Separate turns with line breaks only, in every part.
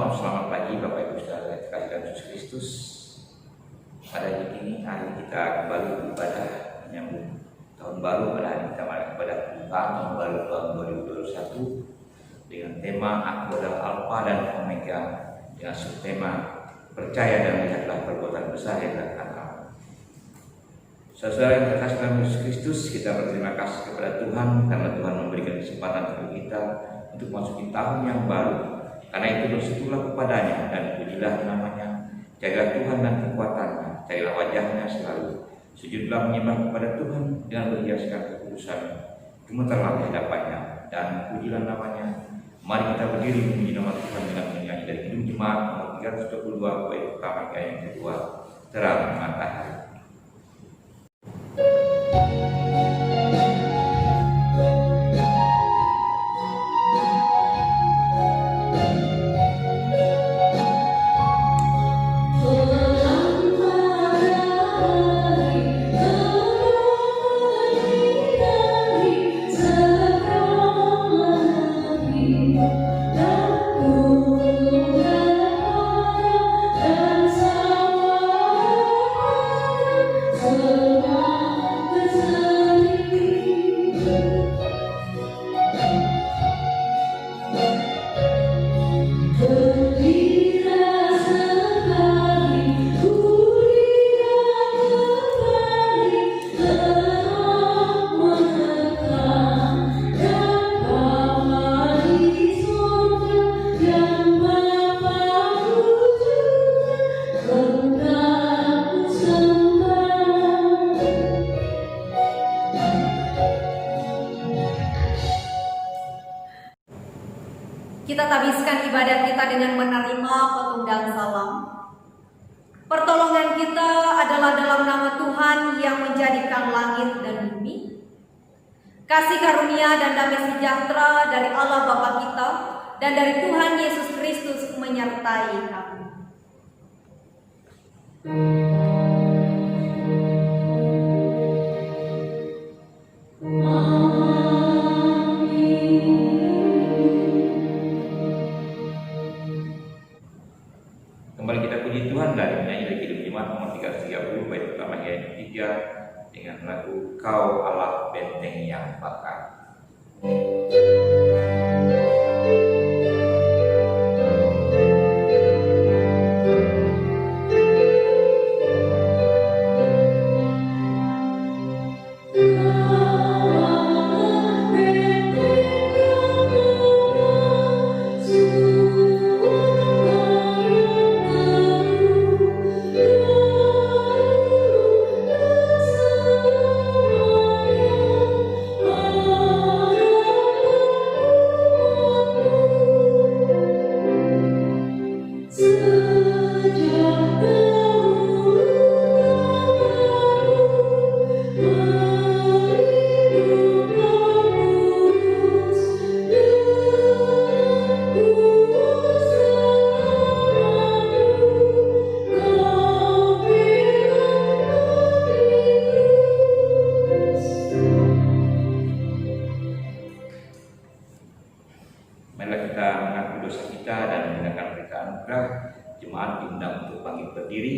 Shalom, selamat pagi Bapak Ibu Saudara terkasih dalam Yesus Kristus. Pada hari ini kita kembali beribadah menyambut tahun baru. Pada hari kita pada tahun baru tahun 2021 dengan tema Aku adalah Alfa dan Omega, dengan subtema percaya dan melihatlah perbuatan besar yang dilakukan Allah. Saudara yang terkasih dalam Yesus Kristus, kita berterima kasih kepada Tuhan karena Tuhan memberikan kesempatan bagi kita untuk memasuki tahun yang baru. Karena itu bersujudlah kepadanya dan pujilah namanya. Carilah Tuhan dan kekuatannya, carilah wajahnya selalu. Sujudlah menyembah kepada Tuhan dengan berhiaskan kekudusannya. Gemetarlah di hadapannya dan pujilah namanya. Mari kita berdiri memuji nama Tuhan dengan menyanyi dari Kidung Jemaat nomor 322 bait pertama hingga yang kedua, Terang Matahari.
Kita tabiskan ibadah kita dengan menerima petunggang salam. Pertolongan kita adalah dalam nama Tuhan yang menjadikan langit dan bumi. Kasih karunia dan damai sejahtera dari Allah Bapa kita dan dari Tuhan Yesus Kristus menyertai kami.
Kembali kita puji Tuhan dari menyanyi dari Kidung Jemaat nomor 330 bait pertama hingga yang ketiga dengan lagu Kau Allah Benteng yang Bakar. Marilah kita mengaku dosa kita dan mendengarkan berita anugerah. Jemaat diundang untuk bangkit berdiri.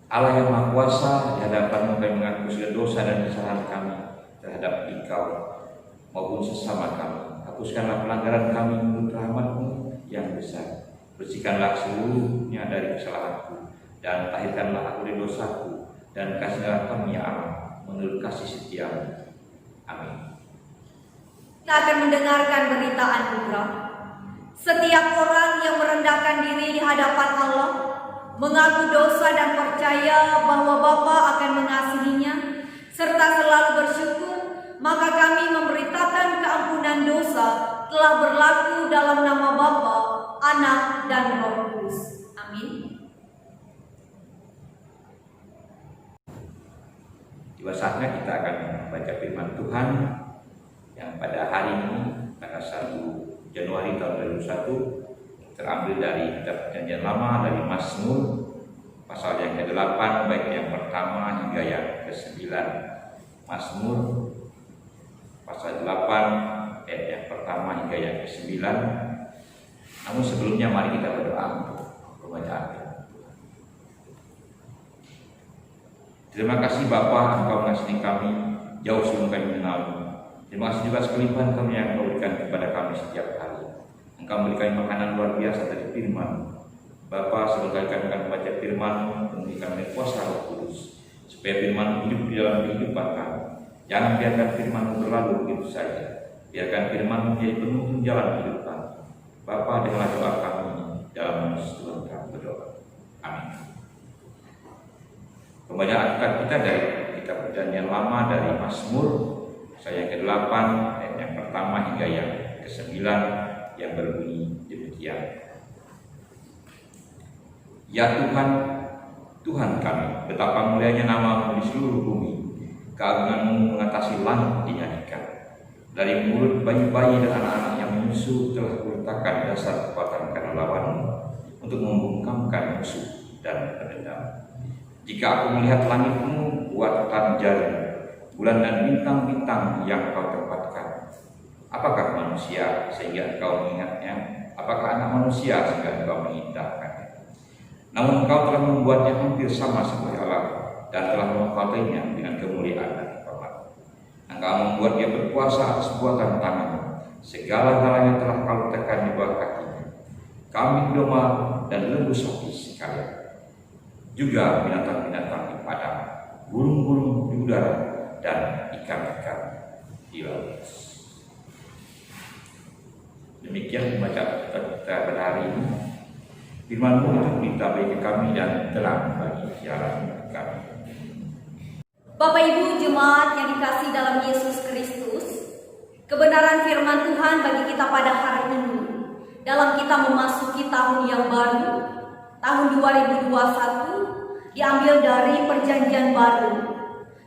Allah yang Maha Kuasa, di hadapan-Mu kami mengaku segala dosa dan kesalahan kami terhadap Engkau maupun sesama kami. Hapuskanlah pelanggaran kami menurut rahmat-Mu yang besar. Bersihkanlah seluruhnya dari kesalahanku dan tahirkanlah aku dari dosaku dan kasihlah kami ya Allah menurut kasih setia-Mu. Amin.
Kita akan mendengarkan berita anugerah. Setiap orang yang merendahkan diri di hadapan Allah, mengaku dosa dan percaya bahwa Bapa akan mengasihinya, serta selalu bersyukur, maka kami memberitakan keampunan dosa telah berlaku dalam nama Bapa, Anak, dan Roh Kudus. Amin.
Tiba saatnya kita akan membaca firman Tuhan yang pada hari ini tanggal 1 Januari tahun 2021 terambil dari kitab Perjanjian Lama dari Mazmur pasal yang ke-8 bait yang pertama hingga yang ke-9. Mazmur pasal 8 ayat yang pertama hingga yang ke-9. Namun sebelumnya mari kita berdoa untuk pembacaan firman Tuhan. Terima kasih Bapa, Engkau mengasihi kami jauh sebelum kami mengenal-Mu. Terima kasih juga sekelimpahan kami yang Engkau berikan kepada kami setiap hari. Engkau memberikan makanan luar biasa dari firman. Bapa, sebelum kami akan membaca firman, memberikan kuasa Roh Kudus, supaya firman hidup di dalam kehidupan kami. Jangan biarkan firman berlalu begitu saja. Biarkan firman menjadi penuntun jalan hidup kami. Bapa, dengarlah doa kami dalam nama Tuhan kami berdoa. Amin. Pembacaan kita dari kitab Perjanjian Lama dari Mazmur yang ke-8 ayat yang pertama hingga yang ke-9 yang berbunyi demikian. Ya Tuhan, Tuhan kami, betapa mulianya nama-Mu di seluruh bumi. Keagungan-Mu mengatasi langit dinyanyikan. Dari mulut bayi-bayi dan anak-anak yang menyusu telah kuletakkan dasar kekuatan karena lawan-Mu untuk membungkamkan musuh dan pendendam. Jika aku melihat langit-Mu, buatan jari, bulan dan bintang-bintang yang Kau tempatkan. Apakah manusia sehingga Engkau mengingatnya? Apakah anak manusia sehingga Engkau mengindahkannya? Namun Engkau telah membuatnya hampir sama seperti Allah dan telah memfatainya dengan kemuliaan dan hormat. Engkau membuat dia berkuasa atas buatan tangan-Mu. Segala-galanya telah Kau letakkan di bawah kakinya. Kambing domba dan lembu sapi sekalian. Juga binatang-binatang di padang, burung-burung di udara, dan ikan-ikan di laut. Demikian pembacaan kita pada hari ini. Firman-Mu itu berita bagi kami dan terang bagi jalan kami.
Bapak Ibu jemaat yang dikasihi dalam Yesus Kristus, kebenaran firman Tuhan bagi kita pada hari ini dalam kita memasuki tahun yang baru, tahun 2021, diambil dari Perjanjian Baru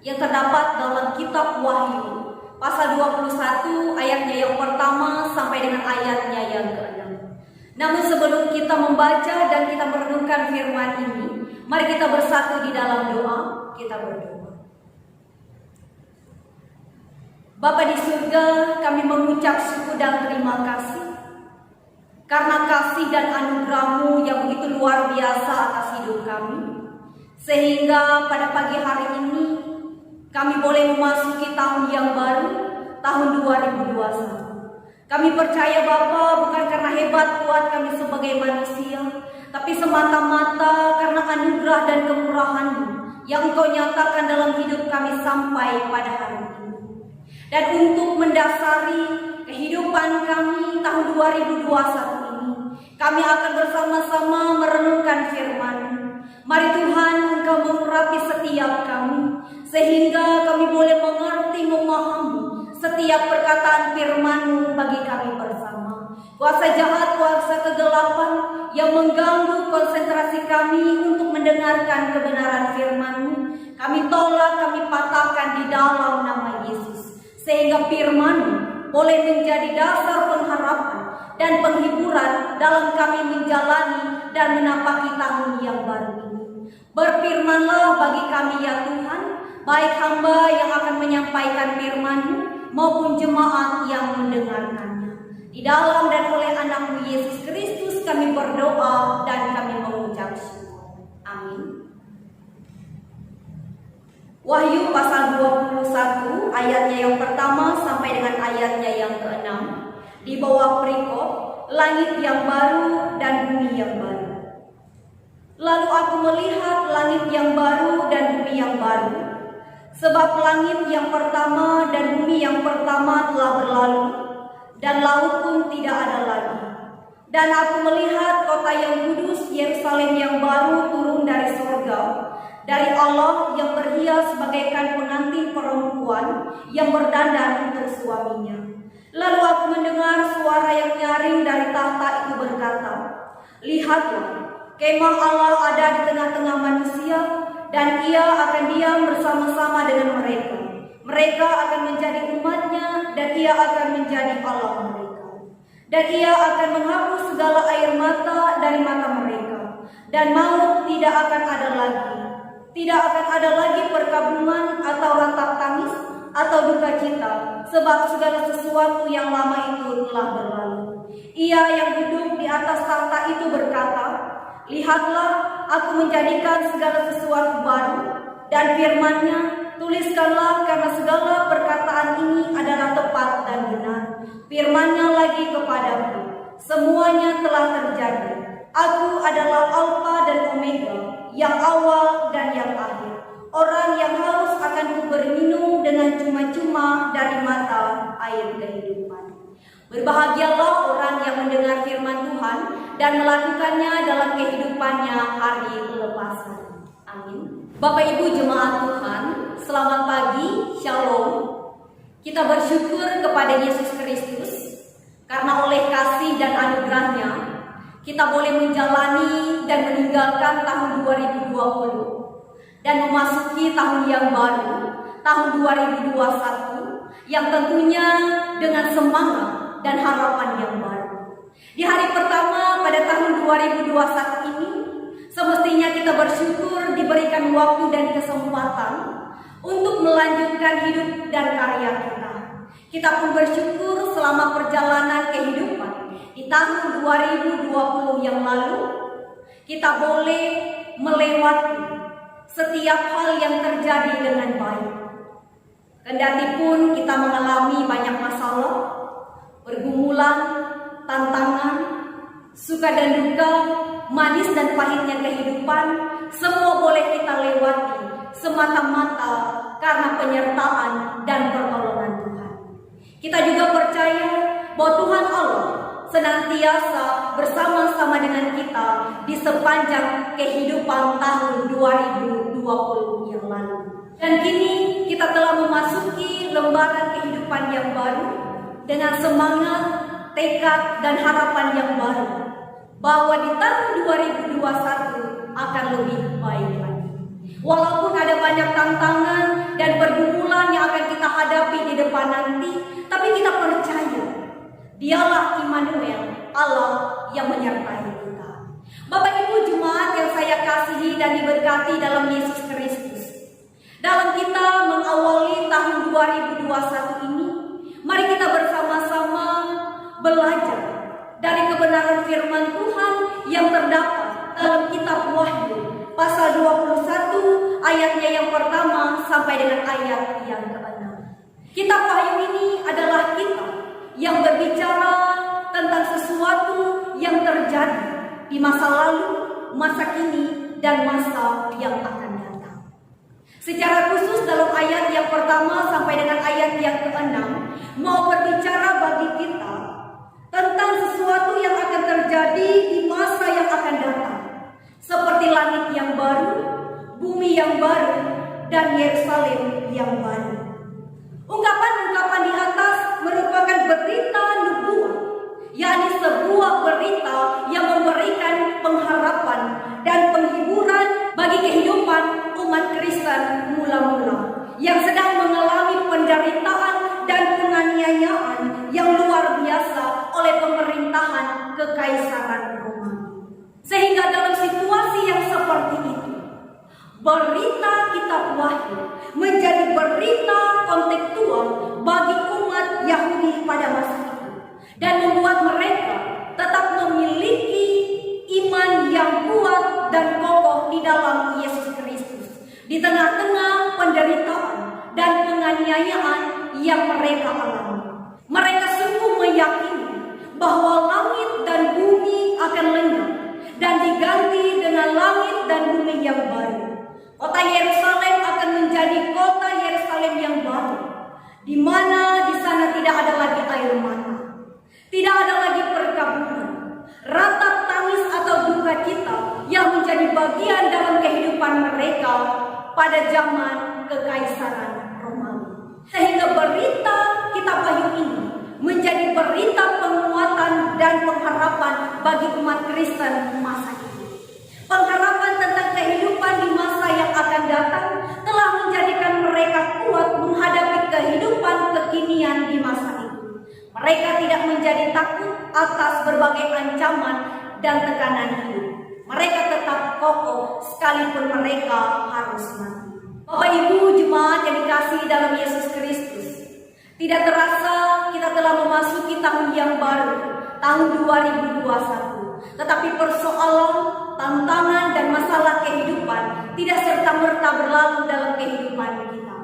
yang terdapat dalam kitab Wahyu pasal 21 ayatnya yang pertama sampai dengan ayatnya yang ke-6. Namun sebelum kita membaca dan kita merenungkan firman ini, mari kita bersatu di dalam doa. Kita berdoa. Bapa di surga, kami mengucap syukur dan terima kasih karena kasih dan anugerah-Mu yang begitu luar biasa atas hidup kami, sehingga pada pagi hari ini kami boleh memasuki tahun yang baru, tahun 2021. Kami percaya Bapa bukan karena hebat kuat kami sebagai manusia, tapi semata-mata karena anugerah dan kemurahan-Mu yang Engkau nyatakan dalam hidup kami sampai pada hari ini. Dan untuk mendasari kehidupan kami tahun 2021 ini, kami akan bersama-sama merenungkan firman-Mu. Mari Tuhan, Engkau mengurapi setiap kami, sehingga kami boleh mengerti, memahami setiap perkataan firman-Mu bagi kami bersama. Kuasa jahat, kuasa kegelapan yang mengganggu konsentrasi kami untuk mendengarkan kebenaran firman-Mu, kami tolak, kami patahkan di dalam nama Yesus. Sehingga firman-Mu boleh menjadi dasar pengharapan dan penghiburan dalam kami menjalani dan menapaki tahun yang baru ini. Berfirmanlah bagi kami ya Tuhan, baik hamba yang akan menyampaikan firman-Mu maupun jemaat yang mendengarkannya. Di dalam dan oleh anak-Mu Yesus Kristus kami berdoa dan kami mengucap syukur. Amin. Wahyu pasal 21 ayatnya yang pertama sampai dengan ayatnya yang ke-6. Di bawah perikop langit yang baru dan bumi yang baru. Lalu aku melihat langit yang baru dan bumi yang baru, sebab langit yang pertama dan bumi yang pertama telah berlalu, dan laut pun tidak ada lagi. Dan aku melihat kota yang kudus, Yerusalem yang baru turun dari surga, dari Allah yang berhias bagaikan pengantin perempuan yang berdandan untuk suaminya. Lalu aku mendengar suara yang nyaring dari tahta itu berkata, "Lihatlah, kemah Allah ada di tengah-tengah manusia, dan Ia akan diam bersama-sama dengan mereka. Mereka akan menjadi umat-Nya, dan Ia akan menjadi Allah mereka. Dan Ia akan menghapus segala air mata dari mata mereka, dan maut tidak akan ada lagi. Tidak akan ada lagi perkabungan atau ratap tangis, atau duka cita, sebab segala sesuatu yang lama itu telah berlalu. Ia yang duduk di atas tahta itu berkata, "Lihatlah, aku menjadikan segala sesuatu baru." Dan firman-Nya, "Tuliskanlah, karena segala perkataan ini adalah tepat dan benar." Firman-Nya lagi kepadaku, "Semuanya telah terjadi. Aku adalah Alfa dan Omega, yang awal dan yang akhir. Orang yang haus akan kuberi minum dengan cuma-cuma dari mata air kehidupan." Berbahagialah orang yang mendengar firman Tuhan dan melakukannya dalam kehidupannya hari pelepasan. Amin. Bapak Ibu jemaat Tuhan, selamat pagi, Shalom. Kita bersyukur kepada Yesus Kristus karena oleh kasih dan anugerah-Nya kita boleh menjalani dan meninggalkan tahun 2020 dan memasuki tahun yang baru, tahun 2021, yang tentunya dengan semangat dan harapan yang baru. Di hari pertama pada tahun 2021 ini, semestinya kita bersyukur diberikan waktu dan kesempatan untuk melanjutkan hidup dan karya kita. Kita pun bersyukur selama perjalanan kehidupan di tahun 2020 yang lalu, kita boleh melewati setiap hal yang terjadi dengan baik. Kendati pun kita mengalami banyak masalah, pergumulan, tantangan, suka dan duka, manis dan pahitnya kehidupan, semua boleh kita lewati semata-mata karena penyertaan dan pertolongan Tuhan. Kita juga percaya bahwa Tuhan Allah senantiasa bersama-sama dengan kita di sepanjang kehidupan tahun 2020 yang lalu. Dan kini kita telah memasuki lembaran kehidupan yang baru dengan semangat, tekad, dan harapan yang baru bahwa di tahun 2021 akan lebih baik lagi. Walaupun ada banyak tantangan dan pergumulan yang akan kita hadapi di depan nanti, tapi kita percaya Dialah Immanuel, Allah yang menyertai kita. Bapak Ibu jemaat yang saya kasihi dan diberkati dalam Yesus Kristus, dalam kita mengawali tahun 2021 ini, mari kita bersama-sama belajar dari kebenaran firman Tuhan yang terdapat dalam kitab Wahyu pasal 21 ayatnya yang pertama sampai dengan ayat yang ke-6. Kitab Wahyu ini adalah kitab yang berbicara tentang sesuatu yang terjadi di masa lalu, masa kini, dan masa yang akan datang. Secara khusus dalam ayat yang pertama sampai dengan ayat yang ke-6 mau berbicara bagi kita tentang sesuatu yang akan terjadi di masa yang akan datang, seperti langit yang baru, bumi yang baru, dan Yerusalem yang baru. Ungkapan-ungkapan di atas merupakan berita nubuat, yakni sebuah berita yang memberikan pengharapan dan penghiburan bagi kehidupan umat Kristen mula-mula yang sedang mengalami penderitaan dan penganiayaan yang luar biasa oleh pemerintahan Kekaisaran Romawi. Sehingga dalam situasi yang seperti itu, berita kitab Wahyu menjadi berita kontekstual bagi umat Yahudi pada masa itu dan membuat mereka tetap memiliki iman yang kuat dan kokoh di dalam Yesus Kristus di tengah-tengah penderitaan dan penganiayaan yang mereka alami. Mereka sungguh meyakini bahwa langit dan bumi akan lenyap dan diganti dengan langit dan bumi yang baru. Kota Yerusalem akan menjadi kota Yerusalem yang baru, di mana di sana tidak ada lagi air mata, tidak ada lagi perkebunan, ratap tangis atau duka cita yang menjadi bagian dalam kehidupan mereka pada zaman Kekaisaran Romawi. Sehingga berita kitab Wahyu ini menjadi berita penguatan dan pengharapan bagi umat Kristen masa ini. Pengharapan tentang kehidupan di masa yang akan datang telah menjadikan mereka kuat menghadapi kehidupan kekinian di masa itu. Mereka tidak menjadi takut atas berbagai ancaman dan tekanan hidup. Mereka tetap kokoh sekalipun mereka harus mati. Bapak Ibu jemaat yang dikasihi dalam Yesus Kristus, tidak terasa kita telah memasuki tahun yang baru, tahun 2021. Tetapi persoalan, tantangan dan masalah kehidupan tidak serta-merta berlalu dalam kehidupan kita.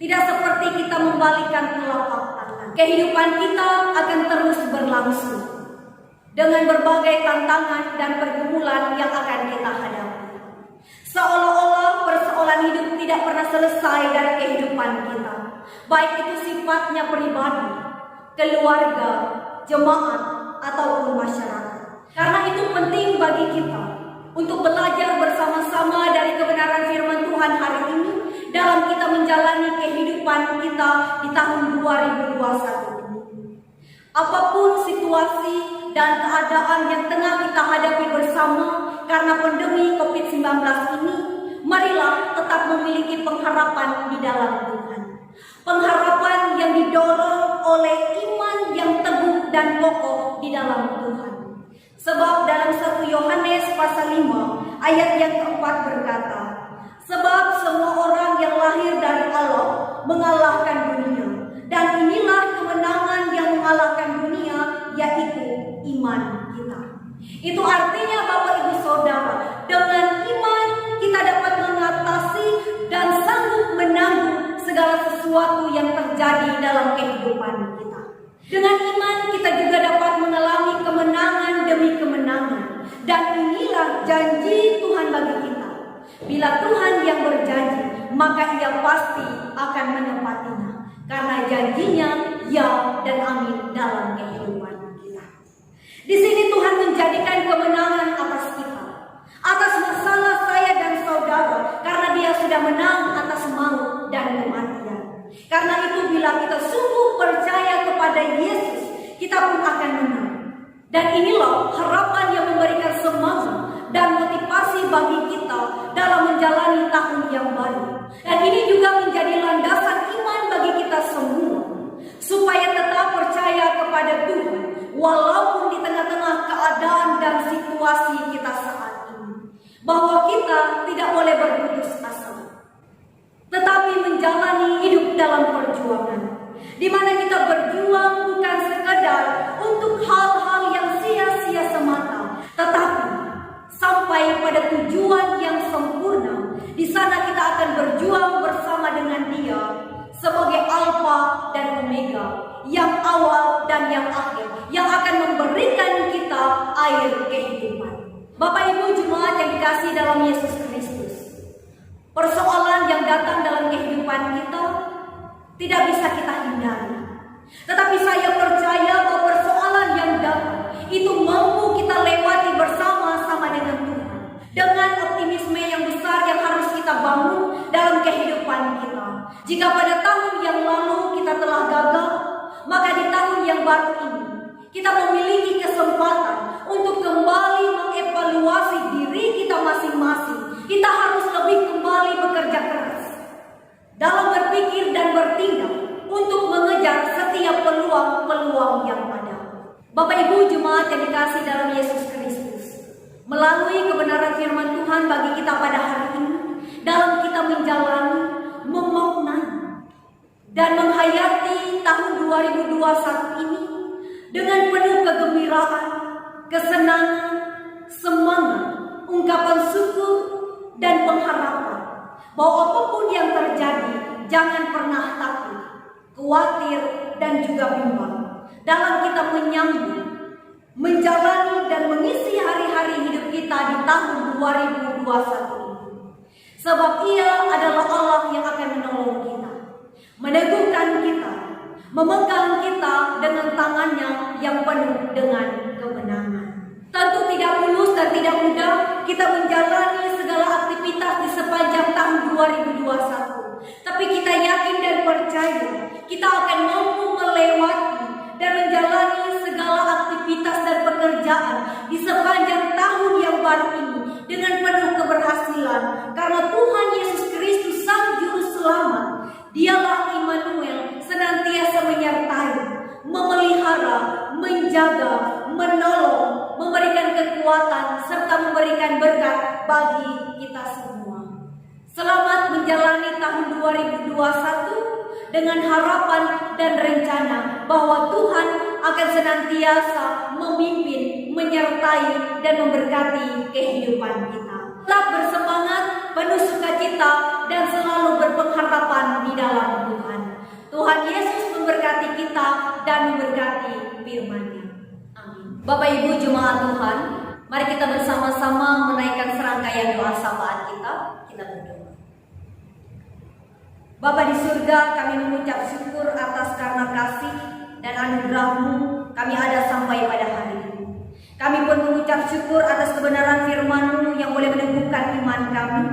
Tidak seperti kita membalikkan telapak tangan. Kehidupan kita akan terus berlangsung dengan berbagai tantangan dan pergumulan yang akan kita hadapi. Seolah-olah persoalan hidup tidak pernah selesai dari kehidupan kita, baik itu sifatnya pribadi, keluarga, jemaat, ataupun masyarakat. Karena itu penting bagi kita untuk belajar bersama-sama dari kebenaran firman Tuhan hari ini dalam kita menjalani kehidupan kita di tahun 2021 ini. Apapun situasi dan keadaan yang tengah kita hadapi bersama karena pandemi COVID-19 ini, marilah tetap memiliki pengharapan di dalam Tuhan. Pengharapan yang didorong oleh iman yang teguh dan kokoh di dalam Tuhan. Sebab dalam 1 Yohanes pasal 5 ayat yang keempat berkata, sebab semua orang yang lahir dari Allah mengalahkan dunia, dan inilah kemenangan yang mengalahkan dunia, yaitu iman kita. Itu artinya Bapak Ibu Saudara, dengan iman kita dapat mengatasi dan sanggup menanggung segala sesuatu yang terjadi dalam kehidupan kita. Dengan iman kita juga dapat mengalami kemenangan demi kemenangan. Dan inilah janji Tuhan bagi kita. Bila Tuhan yang berjanji, maka Ia pasti akan menepatinya. Karena janjinya ya dan amin dalam kehidupan kita. Di sini Tuhan menjadikan kemenangan atas kita, atas masalah saya dan saudara, karena Dia sudah menang atas maut dan kematian. Karena itu bila kita sungguh percaya kepada Yesus, kita pun akan menang. Dan inilah harapan yang memberikan semangat dan motivasi bagi kita dalam menjalani tahun yang baru. Dan ini juga menjadi landasan iman bagi kita semua, supaya tetap percaya kepada Tuhan walaupun di tengah-tengah keadaan dan situasi kita saat ini. Bahwa kita tidak boleh berputus asa, tetapi menjalani hidup dalam perjuangan, di mana kita berjuang bukan sekadar untuk hal-hal yang sia-sia semata, tetapi sampai pada tujuan yang sempurna. Di sana kita akan berjuang bersama dengan Dia sebagai Alfa dan Omega, yang awal dan yang akhir, yang akan memberikan kita air kehidupan. Bapak Ibu jemaat yang dikasihi dalam Yesus Kristus, persoalan yang datang dalam kehidupan kita tidak bisa kita hindari. Tetapi saya percaya bahwa persoalan yang datang itu mampu kita lewati bersama-sama dengan Tuhan. Dengan optimisme yang besar yang harus kita bangun dalam kehidupan kita. Jika pada tahun yang lalu kita telah gagal, maka di tahun yang baru ini kita memiliki kesempatan untuk kembali mengevaluasi diri kita masing-masing. Kita harus lebih kembali bekerja keras dalam berpikir dan bertindak untuk mengejar setiap peluang-peluang yang ada. Bapak Ibu jemaat yang dikasihi dalam Yesus Kristus, melalui kebenaran firman Tuhan bagi kita pada hari ini, dalam kita menjalani, memaknai dan menghayati tahun 2021 ini dengan penuh kegembiraan, kesenangan, semangat, ungkapan syukur dan pengharapan bahwa apapun yang terjadi, jangan pernah takut, khawatir dan juga bimbang dalam kita menyambut, menjalani dan mengisi hari-hari hidup kita di tahun 2021 ini. Sebab Ia adalah Allah yang akan menolong kita, meneguhkan kita, memegang kita dengan tangannya yang penuh dengan kemenangan. Tentu tidak mulus dan tidak mudah kita menjalani segala aktivitas di sepanjang tahun 2021. Tapi kita yakin dan percaya kita akan mampu melewati dan menjalani segala aktivitas dan pekerjaan di sepanjang tahun yang baru ini dengan penuh keberhasilan. Karena Tuhan Yesus Kristus Sang Juru Selamat, Dialah Immanuel, senantiasa menyertai, memelihara, menjaga, menolong, memberikan kekuatan serta memberikan berkat bagi 2021 dengan harapan dan rencana bahwa Tuhan akan senantiasa memimpin, menyertai, dan memberkati kehidupan kita. Tetap bersemangat, penuh sukacita, dan selalu berpengharapan di dalam Tuhan. Tuhan Yesus memberkati kita dan memberkati firman-Nya. Amin. Bapak Ibu jemaat Tuhan, mari kita bersama-sama menaikkan serangkaian doa sapaan kita. Kita berdoa. Bapa di surga, kami mengucap syukur atas karena kasih dan anugerah-Mu kami ada sampai pada hari ini. Kami pun mengucap syukur atas kebenaran firman-Mu yang boleh meneguhkan iman kami.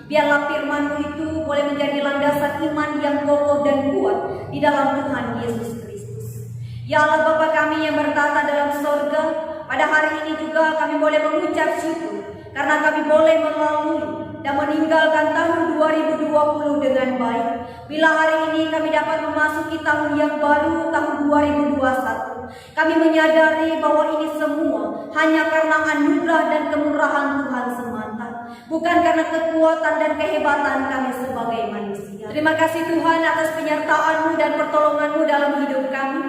Biarlah firman-Mu itu boleh menjadi landasan iman yang kokoh dan kuat di dalam Tuhan Yesus Kristus. Ya Allah Bapa kami yang bertata dalam sorga, pada hari ini juga kami boleh mengucap syukur karena kami boleh melalui dan meninggalkan tahun 2020 dengan baik. Bila hari ini kami dapat memasuki tahun yang baru, tahun 2021, kami menyadari bahwa ini semua hanya karena anugerah dan kemurahan Tuhan semata, bukan karena kekuatan dan kehebatan kami sebagai manusia. Terima kasih Tuhan atas penyertaan-Mu dan pertolongan-Mu dalam hidup kami.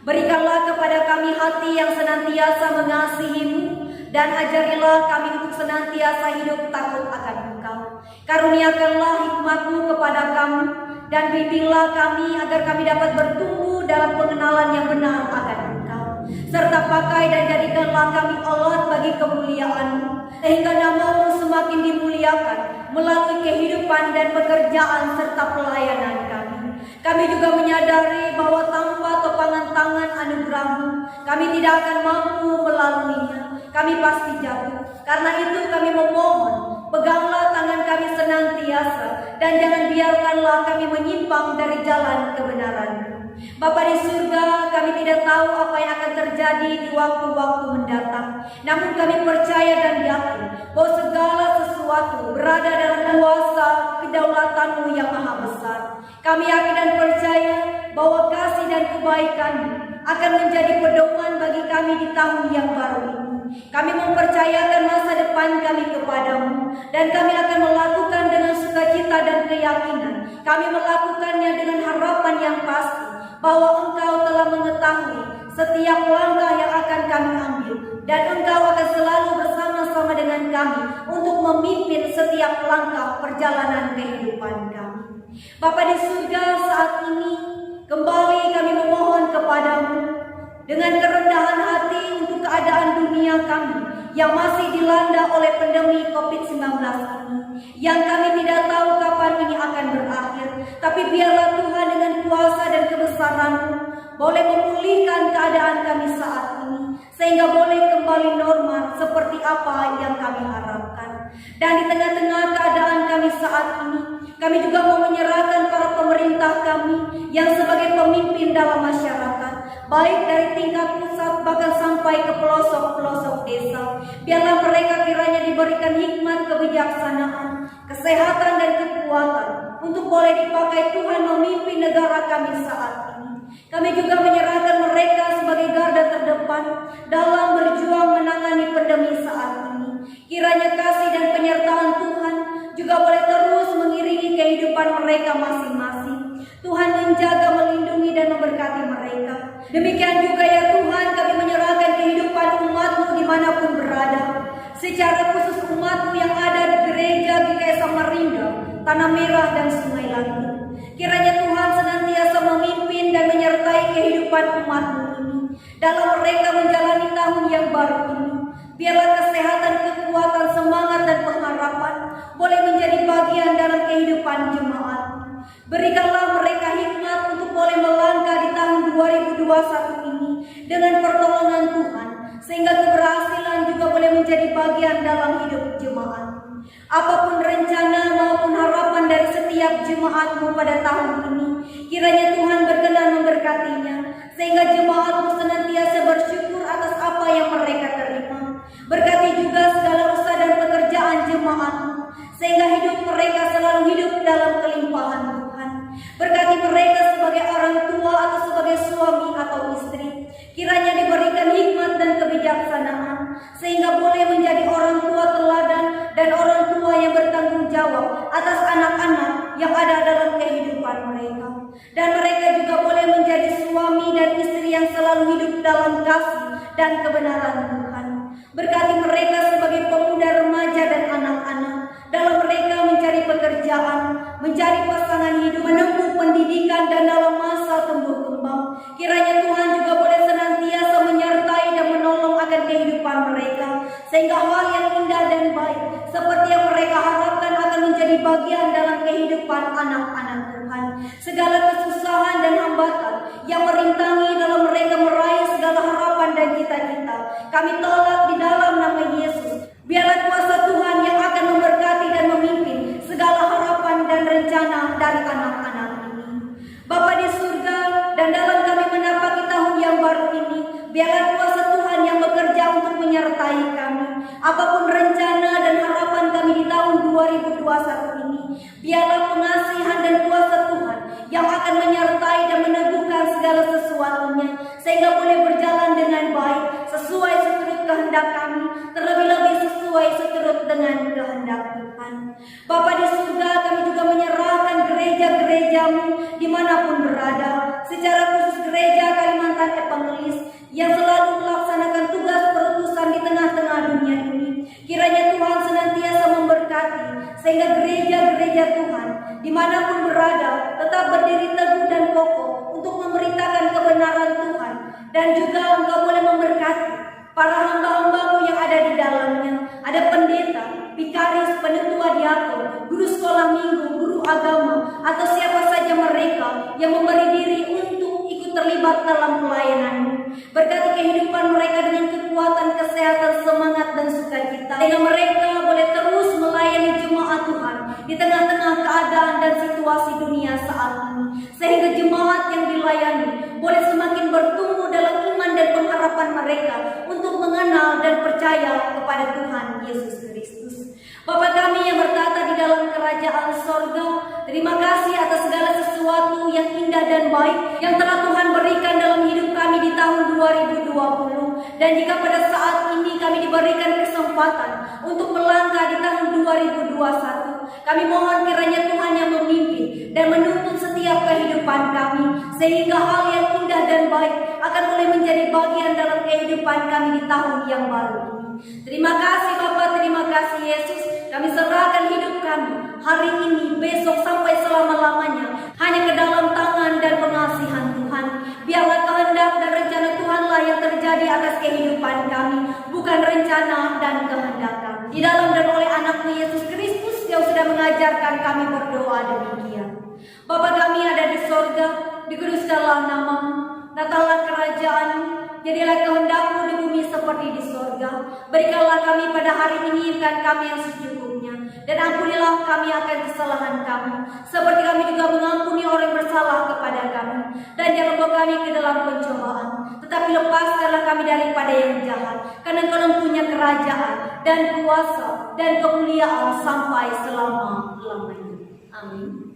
Berikanlah kepada kami hati yang senantiasa mengasihi-Mu, dan ajarilah kami untuk senantiasa hidup takut akan Engkau. Karuniakanlah hikmat-Mu kepada kami, dan bimbinglah kami agar kami dapat bertumbuh dalam pengenalan yang benar akan Engkau. Serta pakai dan jadikanlah kami alat bagi kemuliaan-Mu, sehingga nama-Mu semakin dimuliakan melalui kehidupan dan pekerjaan serta pelayanan kami. Kami juga menyadari bahwa tanpa topangan tangan anugerah-Mu, kami tidak akan mampu melaluinya. Kami pasti jatuh. Karena itu kami memohon, peganglah tangan kami senantiasa, dan jangan biarkanlah kami menyimpang dari jalan kebenaran-Mu. Bapa di surga, kami tidak tahu apa yang akan terjadi di waktu-waktu mendatang. Namun kami percaya dan yakin bahwa segala sesuatu berada dalam kuasa kedaulatan-Mu yang maha besar. Kami yakin dan percaya bahwa kasih dan kebaikan-Mu akan menjadi pedoman bagi kami di tahun yang baru ini. Kami mempercayakan masa depan kami kepadamu, dan kami akan melakukan dengan sukacita dan keyakinan. Kami melakukannya dengan harapan yang pasti bahwa Engkau telah mengetahui setiap langkah yang akan kami ambil, dan Engkau akan selalu bersama-sama dengan kami untuk memimpin setiap langkah perjalanan kehidupan kami. Bapa di surga, saat ini kembali kami memohon kepadamu dengan kerendahan hati untuk keadaan dunia kami yang masih dilanda oleh pandemi COVID-19 ini, yang kami tidak tahu kapan ini akan berakhir. Tapi biarlah Tuhan dengan kuasa dan kebesaran-Mu boleh memulihkan keadaan kami saat ini, sehingga boleh kembali normal seperti apa yang kami harapkan. Dan di tengah-tengah keadaan kami saat ini, kami juga mau menyerahkan para pemerintah kami yang sebagai pemimpin dalam masyarakat, baik dari tingkat pusat bahkan sampai ke pelosok-pelosok desa. Biarlah mereka kiranya diberikan hikmat, kebijaksanaan, kesehatan, dan kekuatan untuk boleh dipakai Tuhan memimpin negara kami saat ini. Kami juga menyerahkan mereka sebagai garda terdepan dalam berjuang menangani pandemi saat ini. Kiranya kasih dan penyertaan Tuhan juga boleh terus mengiringi kehidupan mereka masing-masing. Tuhan menjaga, melindungi, dan memberkati mereka. Demikian juga ya Tuhan, kami menyerahkan kehidupan umat-Mu dimanapun berada. Secara khusus umat-Mu yang ada di gereja GKI Samarinda, Tanah Merah, dan Sungai Langit. Kiranya Tuhan senantiasa memimpin dan menyertai kehidupan umat-Mu ini dalam mereka menjalani tahun yang baru ini. Biarlah kesehatan, kekuatan, semangat, dan pengharapan boleh menjadi bagian dalam kehidupan jemaat. Berikanlah mereka hikmat untuk boleh melangkah di tahun 2021 ini dengan pertolongan Tuhan, sehingga keberhasilan juga boleh menjadi bagian dalam hidup jemaat. Apapun rencana maupun harapan dari setiap jemaat-Mu pada tahun ini, kiranya Tuhan berkenan memberkatinya, sehingga jemaat-Mu senantiasa bersyukur atas apa yang mereka terima. Berkati juga segala usaha dan pekerjaan jemaat-Mu, sehingga hidup mereka selalu hidup dalam kelimpahan Tuhan. Berkati mereka sebagai orang tua atau sebagai suami atau istri, kiranya diberikan hikmat dan kebijaksanaan, sehingga boleh menjadi orang tua teladan dan orang tua yang bertanggung jawab atas anak-anak yang ada dalam kehidupan kehidupan mereka. Dan mereka juga boleh menjadi suami dan istri yang selalu hidup dalam kasih dan kebenaran Tuhan. Berkati mereka sebagai pemuda, remaja, dan anak-anak dalam mereka mencari pekerjaan, mencari pasangan hidup, menempuh pendidikan, dan dalam masa tumbuh kembang. Kiranya Tuhan juga boleh senantiasa menyertai dan menolong akan kehidupan mereka, sehingga hal yang indah dan baik seperti yang mereka harapkan akan menjadi bagian dalam kehidupan anak-anak Tuhan. Segala kesusahan dan hambatan yang merintangi dalam mereka meraih segala harapan dan cita-cita, kami tolak di dalam nama Yesus. Biarlah kuasa Tuhan yang akan memberkati dan memimpin segala harapan dan rencana dari anak-anak ini. Bapa di surga, dan dalam kami menapaki tahun yang baru ini, biarlah kuasa Tuhan yang bekerja untuk menyertai kami. Apapun rencana dan harapan kami di tahun 2021 ini, biarlah pengasihan dan kuasa Tuhan yang akan menyertai dan meneguhkan segala sesuatunya, sehingga boleh berjalan dengan baik sesuai seturut kehendak kami, terlebih-lebih sesuai seturut dengan kehendak Tuhan. Bapa di surga, kami juga menyerahkan gereja-gerejamu dimanapun berada, secara khusus gereja Kalimantan Evangelis yang selalu melaksanakan tugas perutusan di tengah-tengah dunia ini. Kiranya Tuhan senantiasa memberkati, sehingga gereja-gereja Tuhan dimanapun berada tetap berdiri teguh dan kokoh untuk memberitakan kebenaran Tuhan. Dan juga Engkau boleh memberkati para hamba-hambamu yang ada di dalamnya. Ada pendeta, bikaris, penetua diakon, guru sekolah minggu, guru agama, atau siapa saja mereka yang memberi diri untuk ikut terlibat dalam pelayanan-Mu. Berkati kehidupan mereka dengan kekuatan, kesehatan, semangat, dan sukacita, sehingga mereka boleh terus melayani jemaat Tuhan di tengah-tengah keadaan dan situasi dunia saat ini, sehingga jemaat yang dilayani boleh semakin bertumbuh dalam iman dan pengharapan mereka untuk mengenal dan percaya kepada Tuhan Yesus Kristus. Bapa kami yang bertata di dalam kerajaan sorga, terima kasih atas segala sesuatu yang indah dan baik yang telah Tuhan berikan dalam hidup kami di tahun 2020. Dan jika pada saat ini kami diberikan kesempatan untuk melangkah di tahun 2021, kami mohon kiranya Tuhan yang memimpin dan menuntut setiap kehidupan kami, sehingga hal yang indah dan baik akan boleh menjadi bagian dalam kehidupan kami di tahun yang baru ini. Terima kasih Bapa, terima kasih Yesus. Kami serahkan hidup kami hari ini, besok, sampai selama-lamanya hanya ke dalam tangan dan pengasihan Tuhan. Biarlah kehendak dan rencana Tuhanlah yang terjadi atas kehidupan kami, bukan rencana dan kehendak kami. Di dalam dan oleh anak-Mu Yesus Kristus yang sudah mengajarkan kami berdoa demikian. Bapa kami ada di sorga, dikuduskanlah nama-Mu, datanglah kerajaan-Mu, jadilah kehendak-Mu di bumi seperti di sorga. Berikanlah kami pada hari ini makan kami yang secukupnya, dan ampunilah kami akan kesalahan kami, seperti kami juga mengampuni orang yang bersalah kepada kami. Dan jangan bawa kami ke dalam pencobaan, tetapi lepaskanlah kami daripada yang jahat, karena Engkau punya kerajaan dan kuasa dan kemuliaan sampai selama-lamanya. Amin.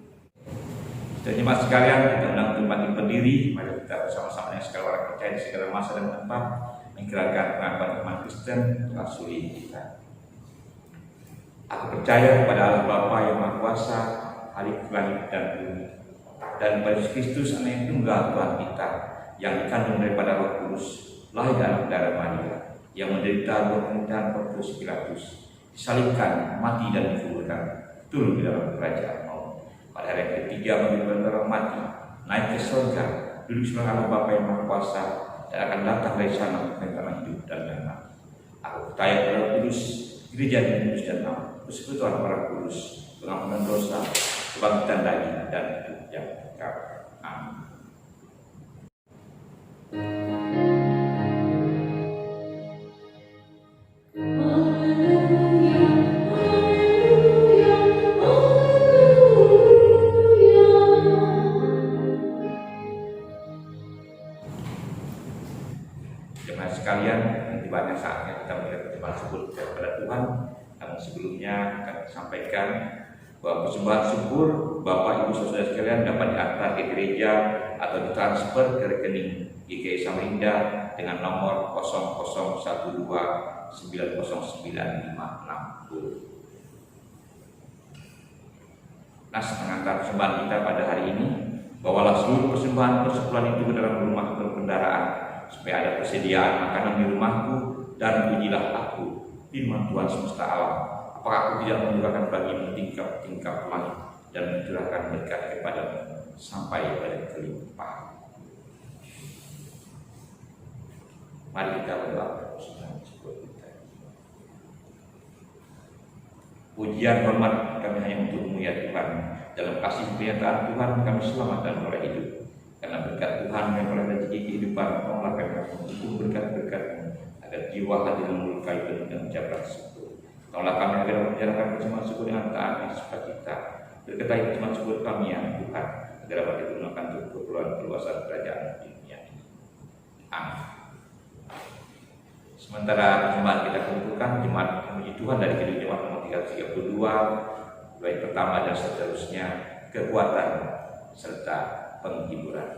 Jemaat sekalian, kita undang untuk bangkit berdiri. Mari kita bersama-sama dengan segala orang percaya di segala masa dan tempat menggerakkan pengakuan iman Kristen untuk asuli kita. Aku percaya kepada Allah Bapa yang Maha Kuasa, Halik langit dan bumi, dan kepada Yesus Kristus Anak yang tunggal Tuhan kita, yang dikandung daripada Roh Kudus, lahir dalam darah Maria, yang menderita buat pemerintahan Pontius Pilatus, disalibkan, mati dan dikuburkan, turun di dalam kerajaan maut. Pada hari yang ketiga bagi orang mati, naik ke surga, duduk sebelah Allah Bapa yang Maha Kuasa, dan akan datang dari sana untuk menerima hidup dan yang mati. Aku percaya kepada Roh Kudus, gereja yang kudus dan aman, persekutuan orang kudus, pengampunan dosa, kebangkitan daging dan hidup yang kekal. Amin. Jemaat sekalian, tibanya saatnya kita melihat persembahan syukur kepada Tuhan. Namun sebelumnya akan sampaikan bahwa persembahan syukur Bapak Ibu Saudara sekalian dapat diantar ke gereja atau ditransfer ke rekening GKI Samarinda dengan nomor 0012909560. Nas mengantar persembahan kita pada hari ini. Bawalah seluruh persembahan persepuluhan itu ke dalam rumah berkendaraan, supaya ada persediaan makanan di rumahku, dan pujilah aku, firman Tuhan semesta alam. Apakah aku tidak menyurahkan bagimu tingkap-tingkap langit dan mencurahkan berkat kepadamu sampai pada kelimpahan. Mari kita berdoa. Pujian hormat kami hanya untuk-Mu ya Tuhan. Dalam kasih pernyataan Tuhan kami selamat dan mulai hidup. Karena berkat Tuhan kami mulai rezeki kehidupan. Tolonglah kami untuk berkat-berkat-Mu agar jiwa hati melukai penuh dan ucapan syukur. Tolonglah kami agar menjalankan persembahan syukur dengan taat dan sukacita. Berkatai persembahan syukur kami ya Tuhan, agar dapat digunakan untuk keperluan keluasan kerajaan dunia ini. Amin. Sementara jemaat kita kumpulkan, jemaat memuji Tuhan dari gedung jemaat nomor 332, baik pertama dan seterusnya, kekuatan serta penghiburan.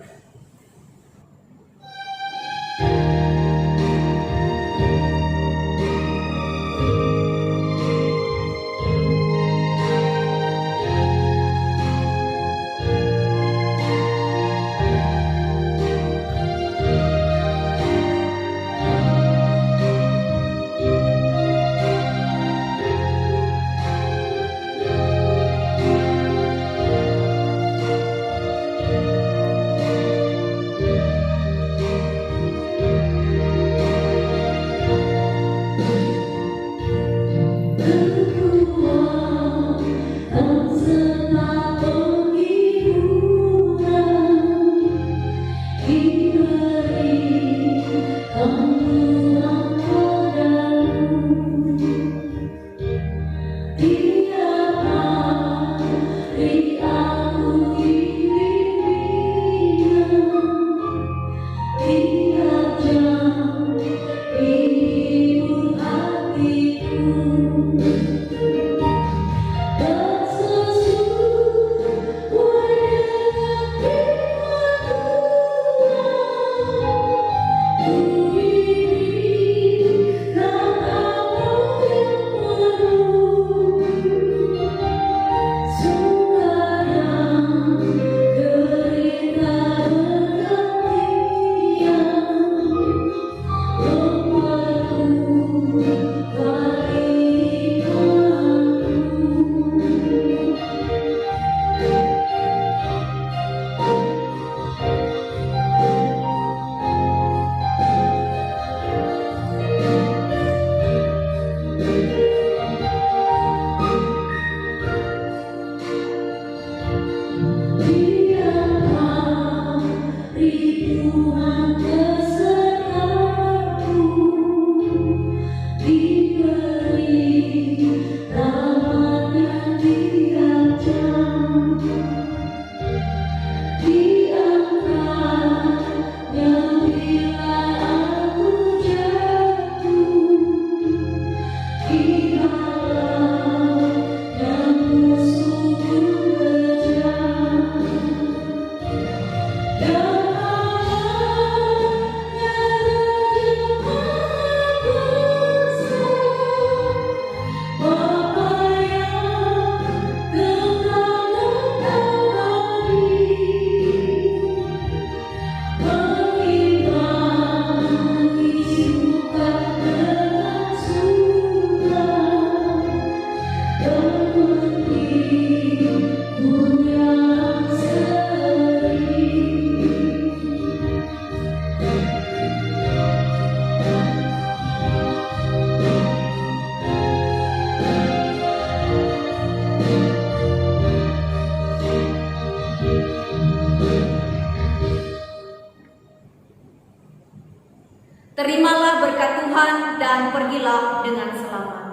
Terimalah berkat Tuhan dan pergilah dengan selamat.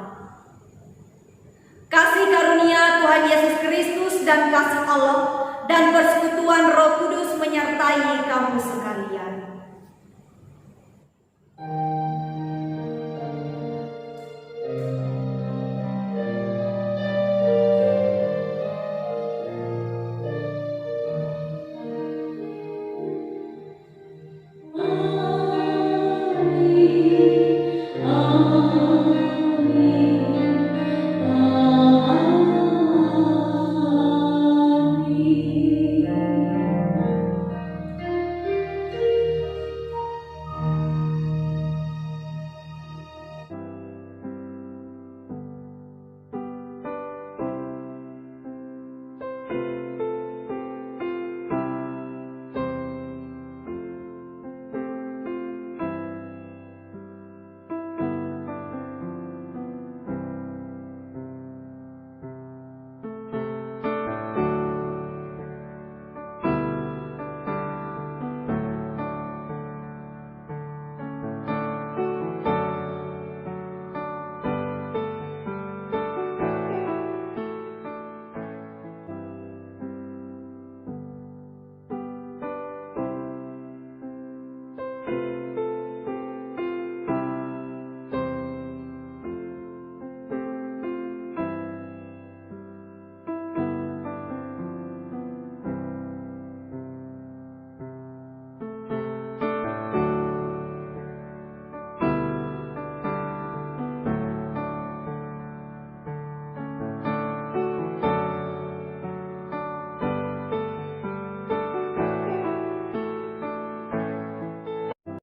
Kasih karunia Tuhan Yesus Kristus dan kasih Allah dan persekutuan Roh Kudus menyertai kamu sekalian.